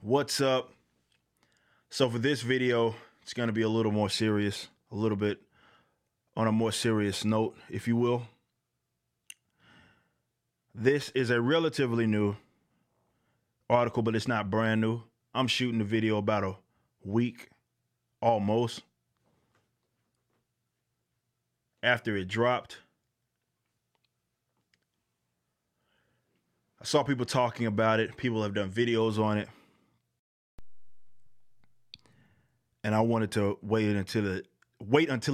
What's up? So for this video, it's going to be a little more serious, a little bit on a more serious note, if you will. This is a relatively new article, but it's not brand new. I'm shooting the video about a week almost after it dropped. I saw people talking about it. People have done videos on it. And I wanted to wait until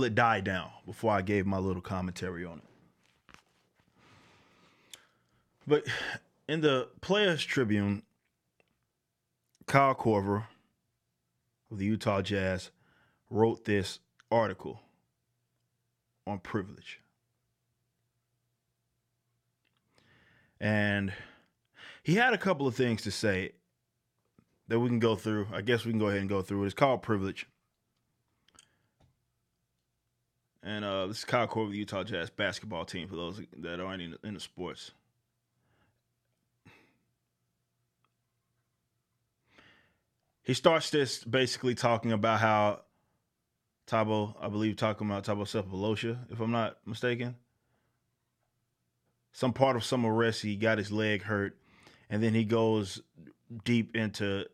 it died down before I gave my little commentary on it. But in the Players Tribune, Kyle Korver of the Utah Jazz wrote this article on privilege. And he had a couple of things to say that we can go through. I guess we can go ahead and go through it. It's called Privilege. And this is Kyle Korver of the Utah Jazz basketball team, for those that aren't in the sports. He starts this basically talking about how talking about Thabo Sefolosha, if I'm not mistaken. Some part of some arrest, he got his leg hurt, and then he goes deep into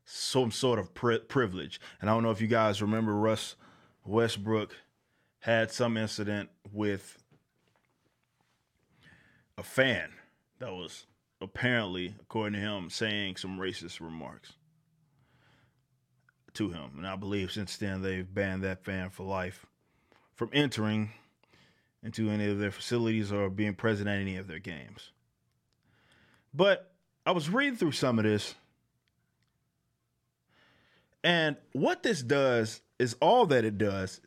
some sort of privilege. And I don't know if you guys remember, Russ Westbrook had some incident with a fan that was apparently, according to him, saying some racist remarks to him. And I believe since then they've banned that fan for life from entering into any of their facilities or being present at any of their games. But I was reading through some of this, and what this does is all that it does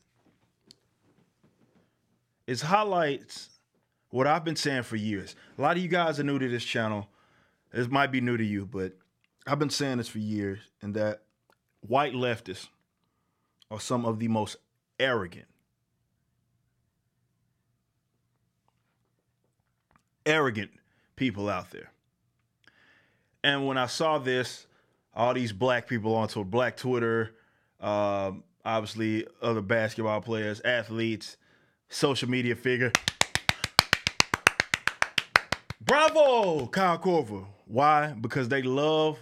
is highlights what I've been saying for years. A lot of you guys are new to this channel. This might be new to you, but I've been saying this for years, and that white leftists are some of the most arrogant people out there. And when I saw this, all these black people onto black Twitter, obviously other basketball players, athletes, social media figure. Bravo, Kyle Korver. Why? Because they love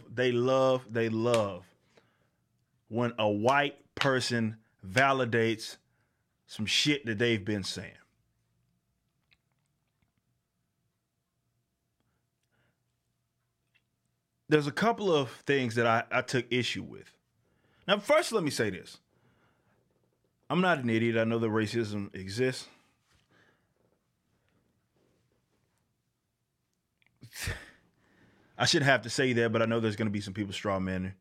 when a white person validates some shit that they've been saying. There's a couple of things that I took issue with. Now, first, let me say this. I'm not an idiot. I know that racism exists. I shouldn't have to say that, but I know there's going to be some people strawmanning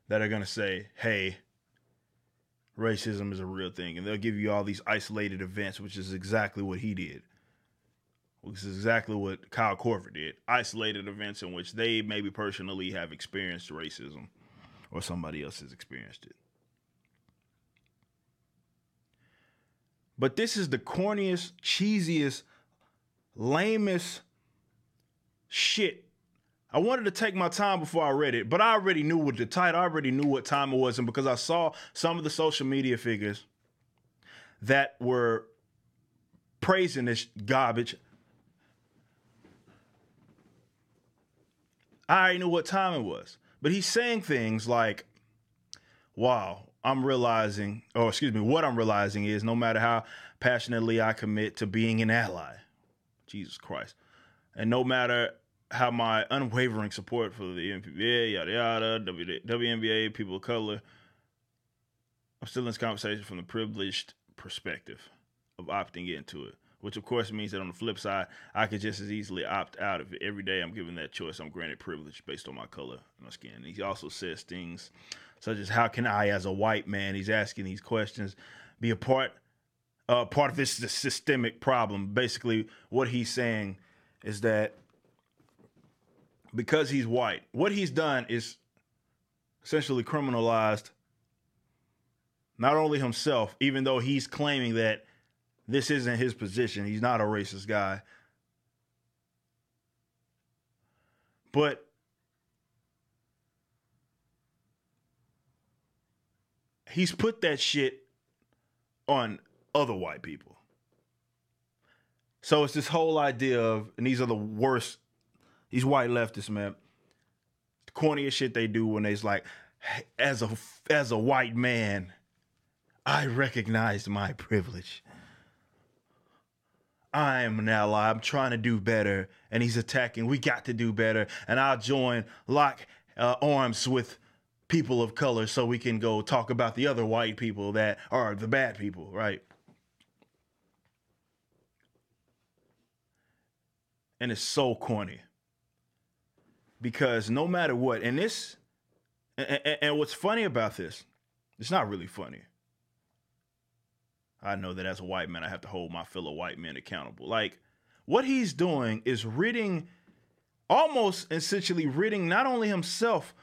that are going to say, hey, racism is a real thing. And they'll give you all these isolated events, which is exactly what he did. Which is exactly what Kyle Korver did. Isolated events in which they maybe personally have experienced racism or somebody else has experienced it. But this is the corniest, cheesiest, lamest shit. I wanted to take my time before I read it, but I already knew what the title, I already knew what time it was, and because I saw some of the social media figures that were praising this garbage, I already knew what time it was. But he's saying things like, wow, what I'm realizing is no matter how passionately I commit to being an ally, Jesus Christ, and no matter how my unwavering support for the NBA, yada yada, WNBA, people of color, I'm still in this conversation from the privileged perspective of opting into it. Which, of course, means that on the flip side, I could just as easily opt out of it. Every day I'm given that choice. I'm granted privilege based on my color and my skin. And he also says things such as, how can I, as a white man, he's asking these questions, be a part of this systemic problem. Basically, what he's saying is that because he's white, what he's done is essentially criminalized not only himself, even though he's claiming that this isn't his position. He's not a racist guy. But he's put that shit on other white people. So it's this whole idea of, and these are the worst, these white leftists, man, the corniest shit they do when they's like, as a white man, I recognize my privilege. I am an ally. I'm trying to do better. And he's attacking. We got to do better. And I'll lock arms with people of color so we can go talk about the other white people that are the bad people, right? And it's so corny. Because no matter what, and what's funny about this, it's not really funny. I know that as a white man, I have to hold my fellow white men accountable. Like, what he's doing is almost essentially ridding not only himself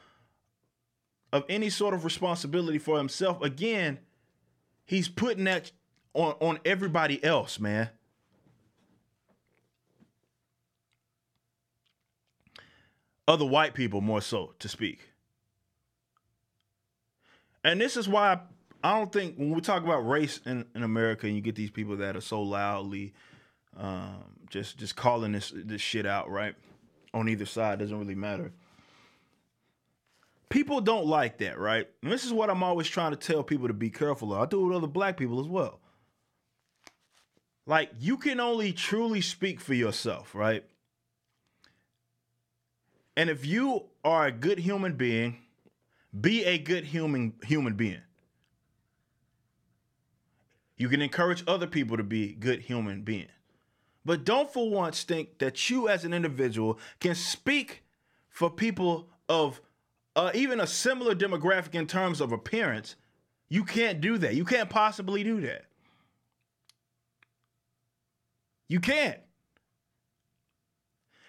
of any sort of responsibility for himself. Again, he's putting that on everybody else, man. Other white people, more so, to speak. And this is why I don't think when we talk about race in America and you get these people that are so loudly just calling this shit out, right? On either side, doesn't really matter. People don't like that, right? And this is what I'm always trying to tell people to be careful of. I do it with other black people as well. Like, you can only truly speak for yourself, right? And if you are a good human being, be a good human being. You can encourage other people to be good human beings. But don't for once think that you as an individual can speak for people of even a similar demographic in terms of appearance. You can't do that. You can't possibly do that. You can't.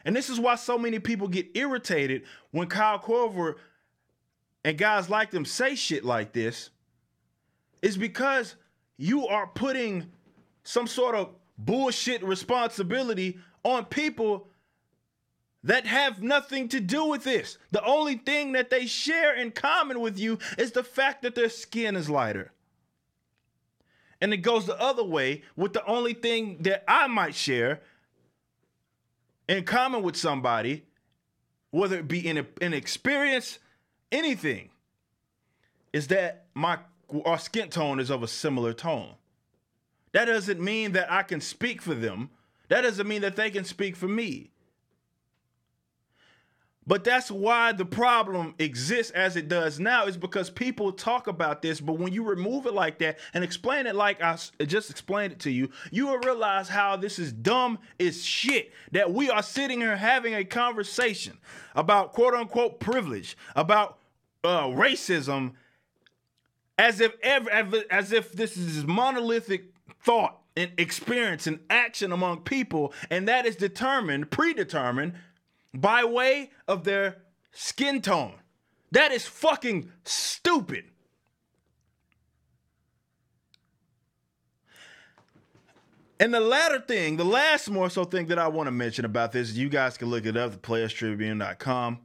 And this is why so many people get irritated when Kyle Korver and guys like them say shit like this. It's because you are putting some sort of bullshit responsibility on people that have nothing to do with this. The only thing that they share in common with you is the fact that their skin is lighter. And it goes the other way with the only thing that I might share in common with somebody, whether it be in an experience, anything, is that our skin tone is of a similar tone. That doesn't mean that I can speak for them. That doesn't mean that they can speak for me. But that's why the problem exists as it does now, is because people talk about this, but when you remove it like that and explain it like I just explained it to you, you will realize how this is dumb as shit, that we are sitting here having a conversation about quote unquote privilege, about racism, as if this is monolithic thought and experience and action among people, and that is predetermined by way of their skin tone. That is fucking stupid. And the last more so thing that I want to mention about this, you guys can look it up, theplayerstribune.com.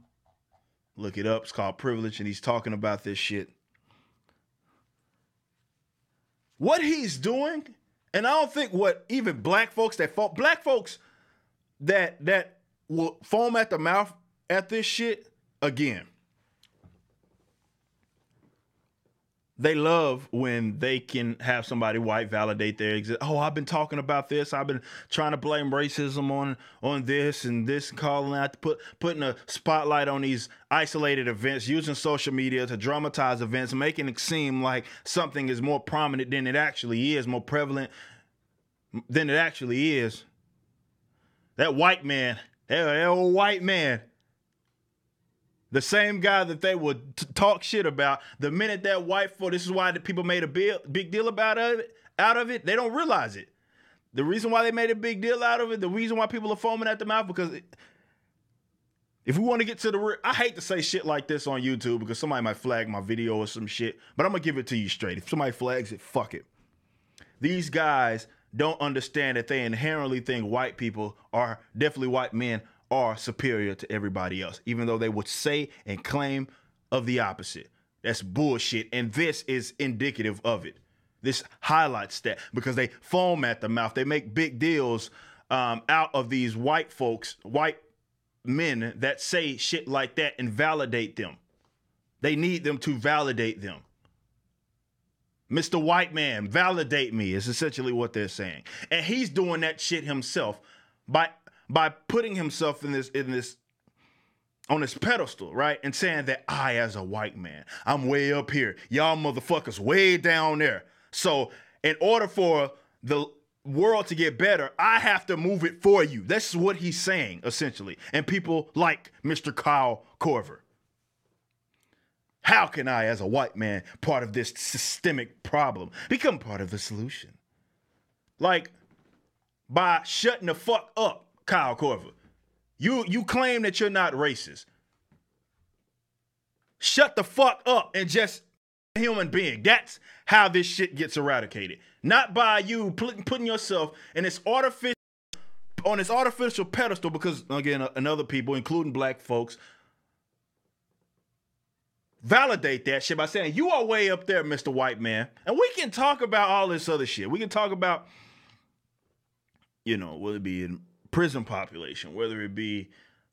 Look it up. It's called Privilege, and he's talking about this shit. What he's doing, and I don't think what even black folks that will foam at the mouth at this shit, again, they love when they can have somebody white validate their exist. Oh, I've been talking about this. I've been trying to blame racism on this and this, calling out, putting a spotlight on these isolated events, using social media to dramatize events, making it seem like something is more prominent than it actually is, more prevalent than it actually is. That white man, that old white man, the same guy that they would talk shit about, the minute that white folk, this is why the people made a big deal out of it, they don't realize it. The reason why they made a big deal out of it, the reason why people are foaming at the mouth, because if we want to get to the I hate to say shit like this on YouTube because somebody might flag my video or some shit, but I'm going to give it to you straight. If somebody flags it, fuck it. These guys don't understand that they inherently think white people are, definitely white men, are superior to everybody else, even though they would say and claim of the opposite. That's bullshit. And this is indicative of it. This highlights that because they foam at the mouth. They make big deals out of these white folks, white men that say shit like that and validate them. They need them to validate them. Mr. White Man, validate me is essentially what they're saying. And he's doing that shit himself by putting himself in this on this pedestal, right? And saying that I, as a white man, I'm way up here. Y'all motherfuckers way down there. So in order for the world to get better, I have to move it for you. That's what he's saying, essentially. And people like Mr. Kyle Korver. How can I, as a white man, part of this systemic problem, become part of the solution? Like, by shutting the fuck up, Kyle Korver. You claim that you're not racist. Shut the fuck up and just be a human being. That's how this shit gets eradicated. Not by you putting yourself in this artificial pedestal because, again, and other people, including black folks, validate that shit by saying, you are way up there, Mr. White Man. And we can talk about all this other shit. We can talk about, whether it be in prison population, whether it be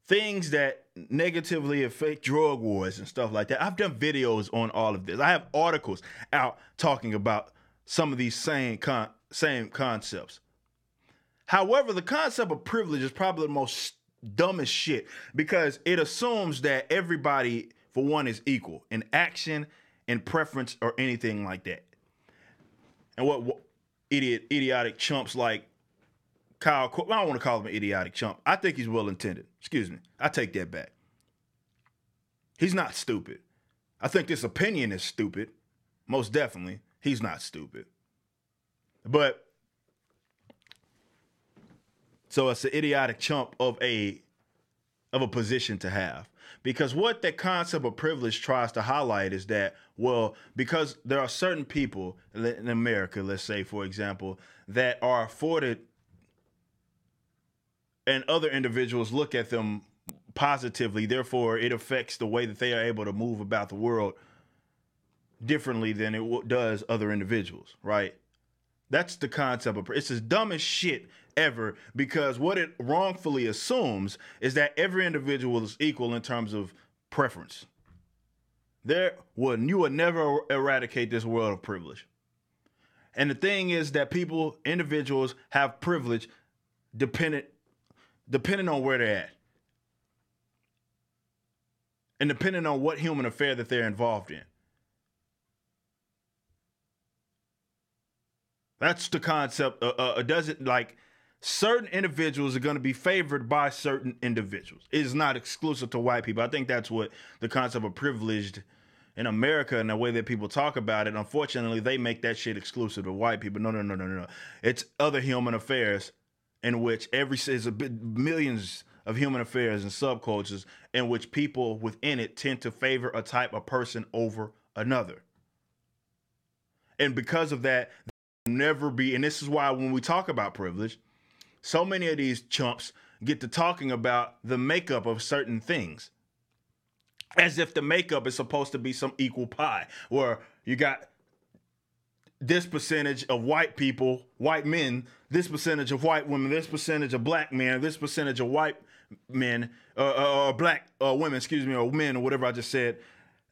things that negatively affect drug wars and stuff like that. I've done videos on all of this. I have articles out talking about some of these same concepts. However, the concept of privilege is probably the most dumbest shit because it assumes that everybody, for one, is equal in action, in preference, or anything like that. And what idiotic chumps like Kyle, I don't want to call him an idiotic chump. I think he's well-intended. Excuse me. I take that back. He's not stupid. I think this opinion is stupid. Most definitely. He's not stupid. But, so it's an idiotic chump of a position to have. Because what that concept of privilege tries to highlight is that, well, because there are certain people in America, let's say, for example, that are afforded and other individuals look at them positively. Therefore, it affects the way that they are able to move about the world differently than it does other individuals, right? That's the concept of it's the dumbest shit ever because what it wrongfully assumes is that every individual is equal in terms of preference. You will never eradicate this world of privilege. And the thing is that individuals have privilege depending on where they're at. And depending on what human affair that they're involved in. That's the concept. Certain individuals are going to be favored by certain individuals. It is not exclusive to white people. I think that's what the concept of privileged in America and the way that people talk about it. Unfortunately, they make that shit exclusive to white people. No. It's other human affairs in which millions of human affairs and subcultures in which people within it tend to favor a type of person over another. And because of that, never be, and this is why when we talk about privilege, so many of these chumps get to talking about the makeup of certain things as if the makeup is supposed to be some equal pie where you got this percentage of white people, white men, this percentage of white women, this percentage of black men, this percentage of white men, or black women, or men, or whatever I just said,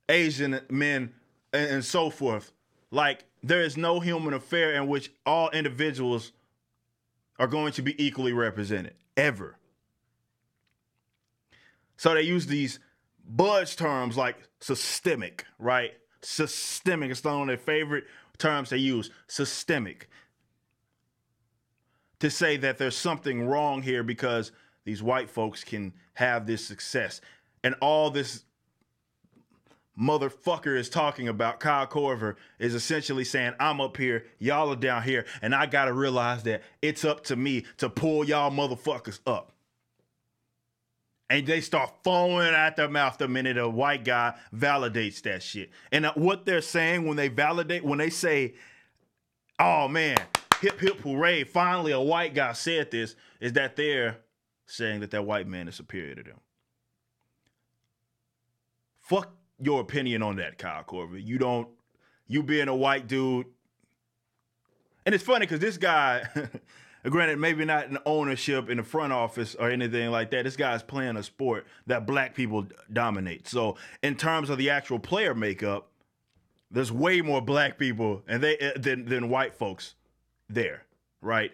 Asian men, and so forth. Like, there is no human affair in which all individuals are going to be equally represented, ever. So they use these buzz terms like systemic, right? Systemic. It's one of their favorite terms they use, systemic. To say that there's something wrong here because these white folks can have this success. And all this motherfucker is talking about, Kyle Korver, is essentially saying, I'm up here, y'all are down here, and I gotta realize that it's up to me to pull y'all motherfuckers up. And they start foaming at their mouth the minute a white guy validates that shit. And what they're saying when they say, oh man, hip hip hooray, finally a white guy said this, is that they're saying that white man is superior to them. Fuck your opinion on that, Kyle Korver. You being a white dude, and it's funny because this guy, granted, maybe not in ownership in the front office or anything like that. This guy's playing a sport that black people dominate. So in terms of the actual player makeup, there's way more black people and than white folks there, right?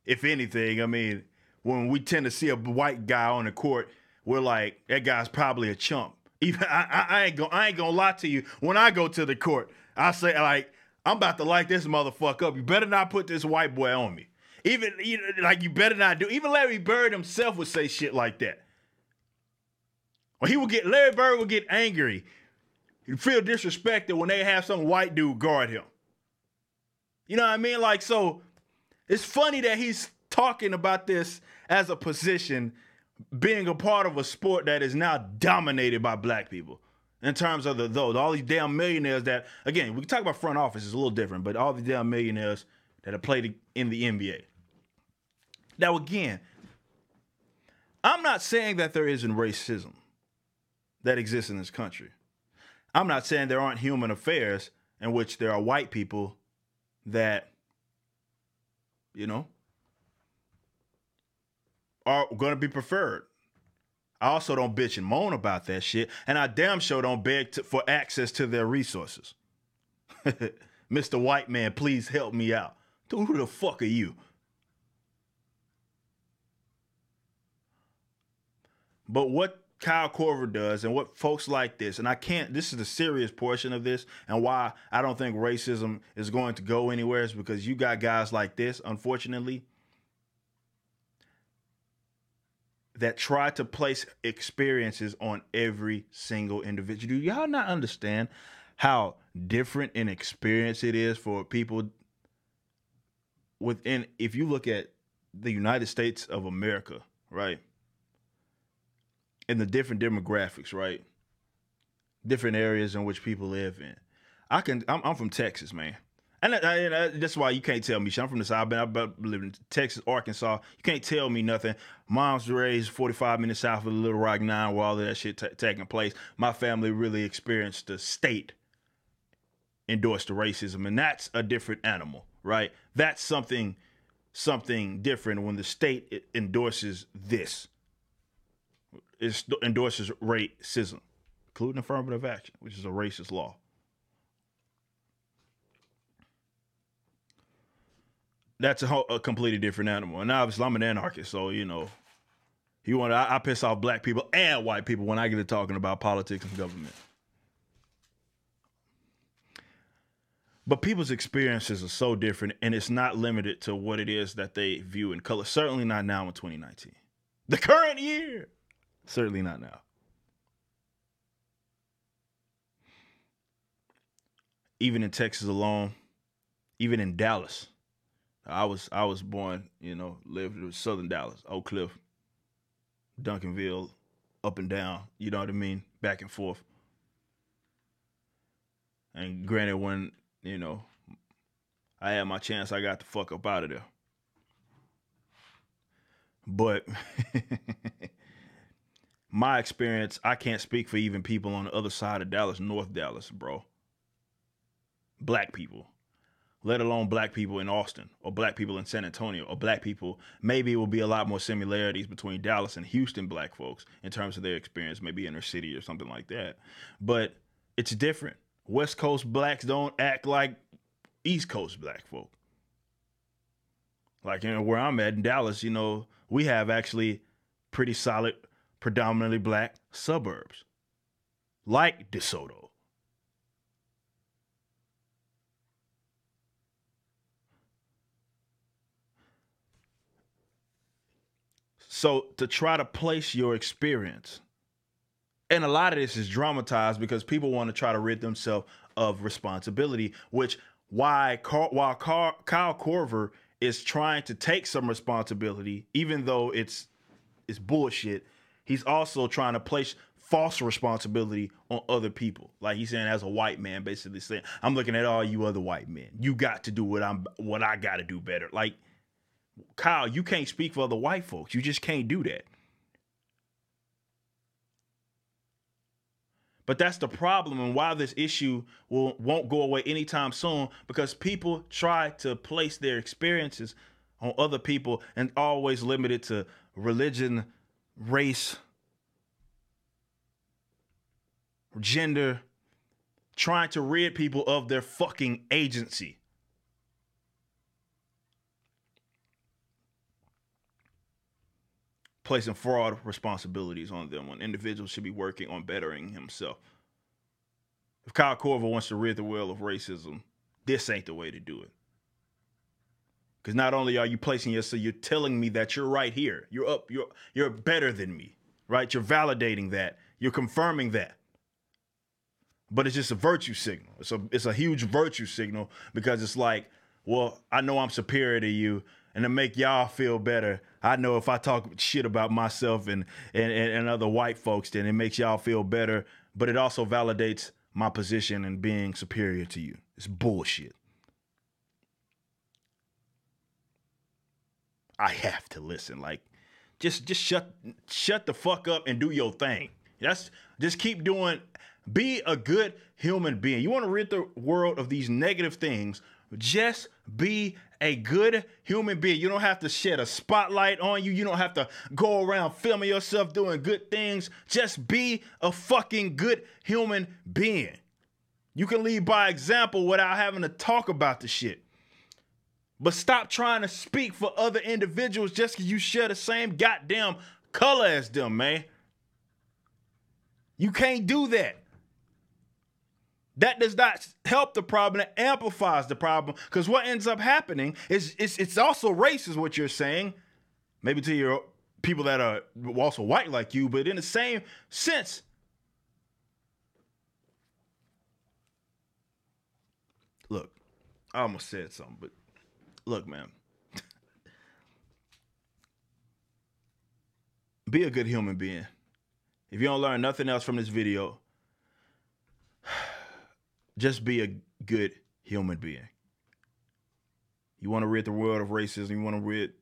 If anything, I mean, when we tend to see a white guy on the court, we're like, that guy's probably a chump. Even I ain't gonna lie to you. When I go to the court, I say like, I'm about to light this motherfucker up. You better not put this white boy on me. Even like you better not do. Even Larry Bird himself would say shit like that. Or Larry Bird would get angry. He'd feel disrespected when they have some white dude guard him. You know what I mean? Like, so it's funny that he's talking about this as a position, being a part of a sport that is now dominated by black people in terms of all these damn millionaires that, again, we can talk about front office, it's a little different, but all these damn millionaires that have played in the NBA. Now, again, I'm not saying that there isn't racism that exists in this country. I'm not saying there aren't human affairs in which there are white people that, you know, are going to be preferred. I also don't bitch and moan about that shit, and I damn sure don't beg for access to their resources. Mr. White Man, please help me out. Dude, who the fuck are you? But what Kyle Korver does and what folks like this, and this is the serious portion of this, and why I don't think racism is going to go anywhere is because you got guys like this, unfortunately, that try to place experiences on every single individual. Do y'all not understand how different an experience it is for people if you look at the United States of America, right? And the different demographics, right? Different areas in which people live in. I'm from Texas, man. And that's why you can't tell me shit. I'm from the South. I've been living in Texas, Arkansas. You can't tell me nothing. Mom's raised 45 minutes south of the Little Rock 9 where all of that shit taking place. My family really experienced the state endorsed the racism, and that's a different animal, right? That's something different when the state endorses this. It endorses racism, including affirmative action, which is a racist law. That's a completely different animal. And obviously, I'm an anarchist, so, you know, I piss off black people and white people when I get to talking about politics and government. But people's experiences are so different, and it's not limited to what it is that they view in color. Certainly not now in 2019. The current year. Certainly not now. Even in Texas alone, even in Dallas. I was born, you know, lived in southern Dallas, Oak Cliff, Duncanville, up and down, you know what I mean? Back and forth. And granted, when, you know, I had my chance, I got the fuck up out of there. But my experience, I can't speak for even people on the other side of Dallas, North Dallas, bro. Black people. Let alone black people in Austin or black people in San Antonio or black people. Maybe it will be a lot more similarities between Dallas and Houston black folks in terms of their experience, maybe inner city or something like that. But it's different. West Coast blacks don't act like East Coast black folk. Like, you know, where I'm at in Dallas, you know, we have actually pretty solid, predominantly black suburbs like DeSoto. So to try to place your experience, and a lot of this is dramatized because people want to try to rid themselves of responsibility, while Kyle Korver is trying to take some responsibility, even though it's bullshit, he's also trying to place false responsibility on other people. Like he's saying as a white man, basically saying, I'm looking at all you other white men. You got to do what I got to do better. Like, Kyle, you can't speak for other white folks. You just can't do that. But that's the problem, and why this issue won't go away anytime soon, because people try to place their experiences on other people and always limit it to religion, race, gender, trying to rid people of their fucking agency. Placing fraud responsibilities on them when individuals should be working on bettering himself. If Kyle Korver wants to rid the world of racism, this ain't the way to do it. Because not only are you placing yourself, you're telling me that you're right here. You're better than me, right? You're validating that. You're confirming that. But it's just a virtue signal. It's a huge virtue signal, because it's like, well, I know I'm superior to you, and to make y'all feel better, I know if I talk shit about myself and other white folks, then it makes y'all feel better. But it also validates my position in being superior to you. It's bullshit. I have to listen. Like, just shut the fuck up and do your thing. Just keep doing. Be a good human being. You want to rid the world of these negative things, just be a good human being. You don't have to shed a spotlight on you. You don't have to go around filming yourself doing good things. Just be a fucking good human being. You can lead by example without having to talk about the shit. But stop trying to speak for other individuals just because you share the same goddamn color as them, man. You can't do that. That does not help the problem. It amplifies the problem, because what ends up happening is it's also racist, what you're saying, maybe to your people that are also white like you, but in the same sense. Look, I almost said something, but look, man. Be a good human being. If you don't learn nothing else from this video, just be a good human being. You want to rid the world of racism, you want to rid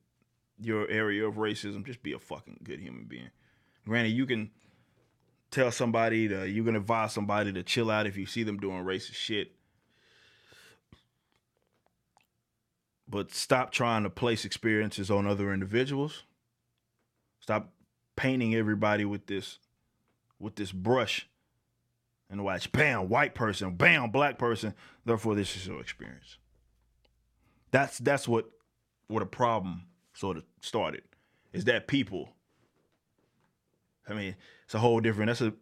your area of racism, just be a fucking good human being. Granted, you can tell somebody you can advise somebody to chill out if you see them doing racist shit. But stop trying to place experiences on other individuals. Stop painting everybody with this brush and watch, bam, white person, bam, black person. Therefore, this is your experience. That's what a problem sort of started. Is that people. I mean, it's a whole different. It's a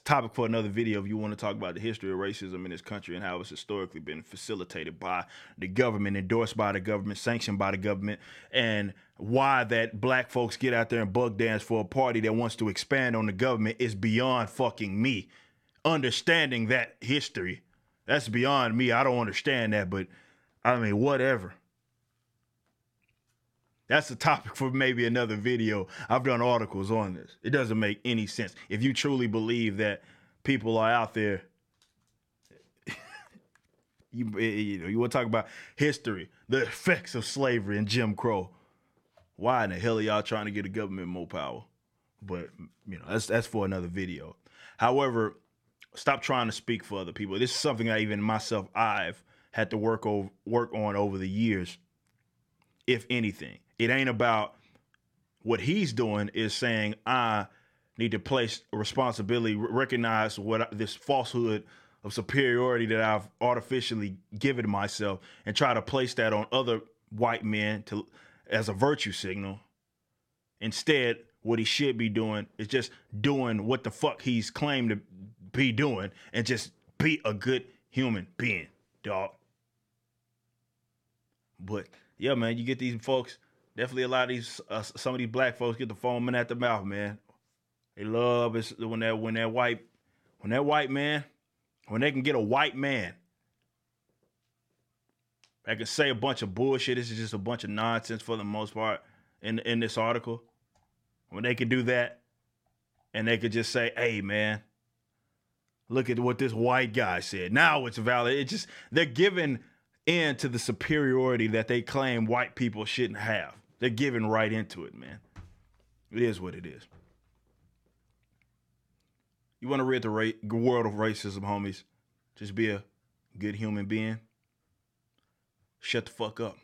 topic for another video if you want to talk about the history of racism in this country and how it's historically been facilitated by the government, endorsed by the government, sanctioned by the government, and why that black folks get out there and bug dance for a party that wants to expand on the government is beyond fucking me. Understanding that history, that's beyond me. I don't understand that, but I mean, whatever. That's a topic for maybe another video. I've done articles on this. It doesn't make any sense. If you truly believe that people are out there, you want to talk about history, the effects of slavery and Jim Crow. Why in the hell are y'all trying to get the government more power? But that's for another video. However, stop trying to speak for other people. This is something that even myself, I've had to work on over the years. If anything, it ain't about what he's doing. Is saying I need to place responsibility, recognize what this falsehood of superiority that I've artificially given myself, and try to place that on other white men as a virtue signal. Instead, what he should be doing is just doing what the fuck he's claimed to be doing, and just be a good human being, dog. But yeah, man, you get these folks, definitely a lot of these, some of these black folks get the foaming at the mouth, man. They love it when that white man, when they can get a white man that can say a bunch of bullshit. This is just a bunch of nonsense for the most part in this article. When they could do that, and they could just say, hey, man, look at what this white guy said. Now it's valid. They're giving in to the superiority that they claim white people shouldn't have. They're giving right into it, man. It is what it is. You want to rid the world of racism, homies. Just be a good human being. Shut the fuck up.